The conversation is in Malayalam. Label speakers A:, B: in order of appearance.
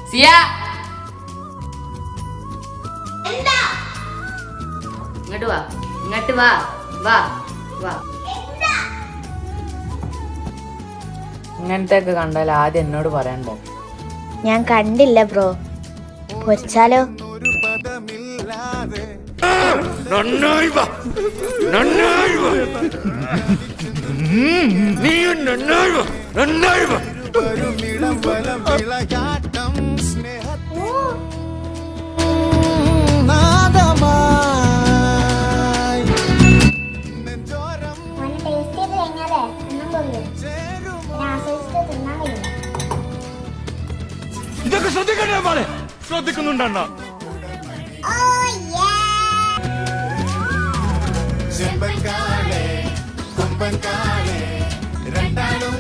A: സിയ ഇങ്ങോട്ട് വാ, ഇങ്ങോട്ട് വാ, വാ വാ.
B: ഇങ്ങനത്തെ ഒക്കെ കണ്ടാൽ ആദ്യം എന്നോട് പറയണ്ടേ?
C: ഞാൻ കണ്ടില്ല ബ്രോ. പൊരിച്ചാലോ?
D: ഇതൊക്കെ ശ്രദ്ധിക്കണ്ടേ മോളെ? ശ്രദ്ധിക്കുന്നുണ്ടോ?
E: ചെമ്പൻകാളെ രണ്ടാളും